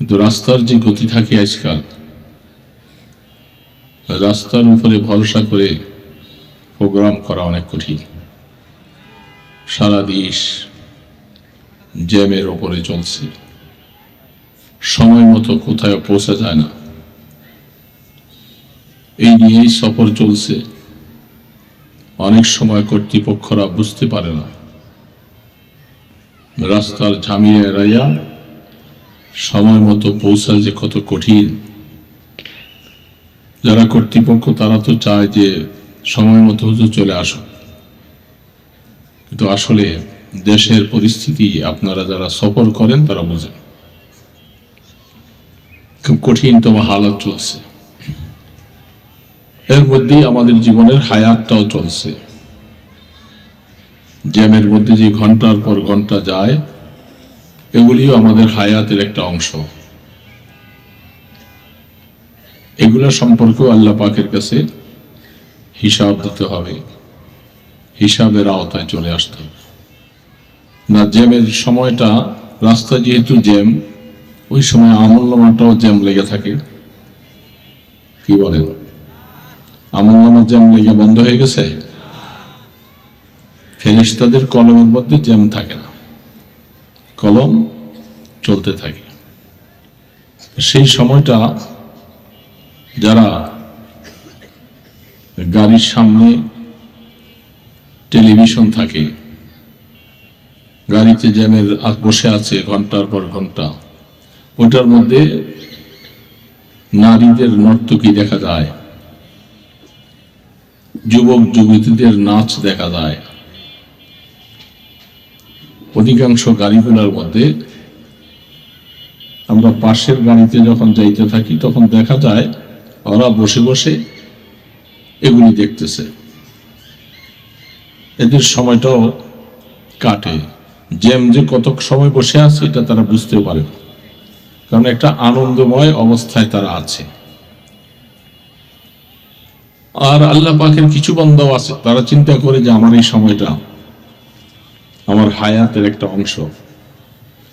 কিন্তু রাস্তার যে গতি থাকে আজকাল, রাস্তার উপরে ভরসা করে প্রোগ্রাম করা অনেক কঠিন। সারা দেশ জ্যামের ওপরে চলছে, সময় মতো কোথায় পৌঁছা যায় না। এই নিয়েই সফর চলছে। অনেক সময় কর্তৃপক্ষরা বুঝতে পারে না রাস্তার ঝামেলা এড়াইয়া সময় মতো পৌঁছা যে কত কঠিন। যারা কর্তৃপক্ষ তারা তো চায় যে সময় মতো চলে আসো, কিন্তু আসলে দেশের পরিস্থিতি আপনারা যারা সফর করেন তারা বোঝেন, খুব কঠিনতম হালাত চলছে। এর মধ্যেই আমাদের জীবনের হায়াতটাও চলছে। জ্যামের মধ্যে যে ঘন্টার পর ঘন্টা যায়, এগুলিও আমাদের হায়াতের একটা অংশ। এগুলা সম্পর্কেও আল্লাহ পাকের কাছে হিসাব দিতে হবে, হিসাবের আওতায় চলে আসতে হবে। না, জ্যামের সময়টা, রাস্তা যেহেতু জ্যাম, ওই সময় আমলনামাটাও জ্যাম লেগে থাকে। কি বলেন, আমলনামার জ্যাম লেগে বন্ধ হয়ে গেছে? ফেরেশতাদের কলমের মধ্যে জ্যাম থাকে না, কলম চলতে থাকে। সেই সময়টা যারা গাড়ির সামনে টেলিভিশন থাকে, গাড়িতে জ্যামের বসে আছে ঘন্টার পর ঘন্টা, ওটার মধ্যে নারীদের নর্তকী দেখা যায়, যুবক যুবতীদের নাচ দেখা যায়। অধিকাংশ গাড়িগুলোর মধ্যে আমরা পাশের গাড়িতে যখন যাইতে থাকি তখন দেখা যায় ওরা বসে বসে এগুলি দেখতেছে। এদের সময়টাও কাটে। জ্যাম যে কত সময় বসে আছে এটা তারা বুঝতেও পারে না, কারণ একটা আনন্দময় অবস্থায় তারা আছে। আর আল্লাহ পাকের কিছু বান্দা আছে, তারা চিন্তা করে যে আমার এই সময়টা আমার হায়াতের একটা অংশ।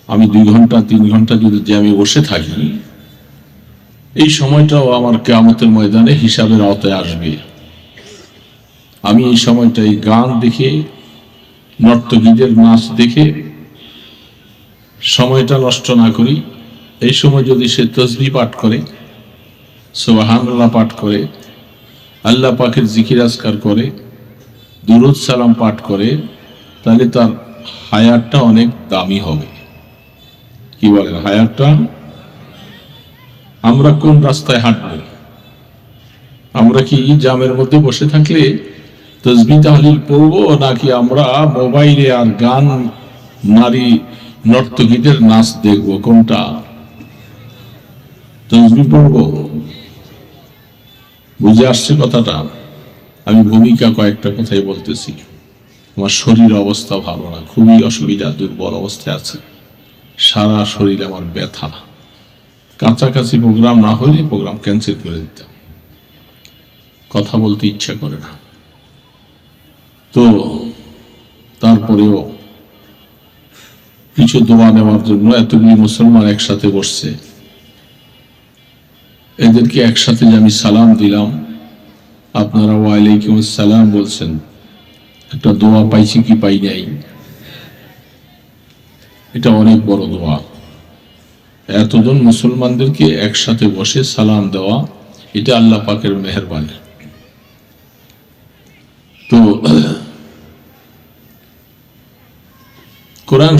আমি 2 ঘন্টা 3 ঘন্টা যদি জ্যামে বসে থাকি, এই সময়টাও আমার কিয়ামতের ময়দানে হিসাবের আওতায় আসবে। আমি এই সময়টাই গান দেখে, নর্তকীদের নাচ দেখে সময়টা নষ্ট না করি। এই সময় যদি সে তাসবিহ পাঠ করে, সুবহানাল্লাহ পাঠ করে, আল্লাহ পাকের জিকির আজকার করে, দুরূদ সালাম পাঠ করে, তাহলে তার হায়াতটা অনেক দামি হবে। কি বলেন, হায়াতটা? আমরা কোন রাস্তায় হাঁটবো? আমরা কি জামের মধ্যে বসে থাকলে তাসবিহ তাহলিল পড়বো, নাকি আমরা মোবাইলে আর গান, নারী নর্তকীদের নাচ দেখবো? কোনটা? তাসবিহ পড়বো। বুঝে আসছে কথাটা? আমি ভূমিকা কয়েকটা কথাই বলতেছি। আমার শরীর অবস্থা ভালো না, খুবই অসুবিধা, দুর্বল অবস্থায় আছে। সারা শরীরে আমার ব্যথা। কাছাকাছি প্রোগ্রাম না হলে প্রোগ্রাম ক্যান্সেল করে দিতাম, কথা বলতে ইচ্ছা করে না। তো তারপরেও কিছু দোয়া নেওয়ার জন্য এতগুলি মুসলমান একসাথে বসছে, এদেরকে একসাথে যে আমি সালাম দিলাম, আপনারা ওয়ালাইকুম আসসালাম বলছেন, একটা দোয়া পাইছি কি পাই নাই? এটা অনেক বড় দোয়া। এতজন মুসলমানদেরকে একসাথে বসে সালাম দেওয়া, এটা আল্লাহ পাকের মেহেরবানি। তো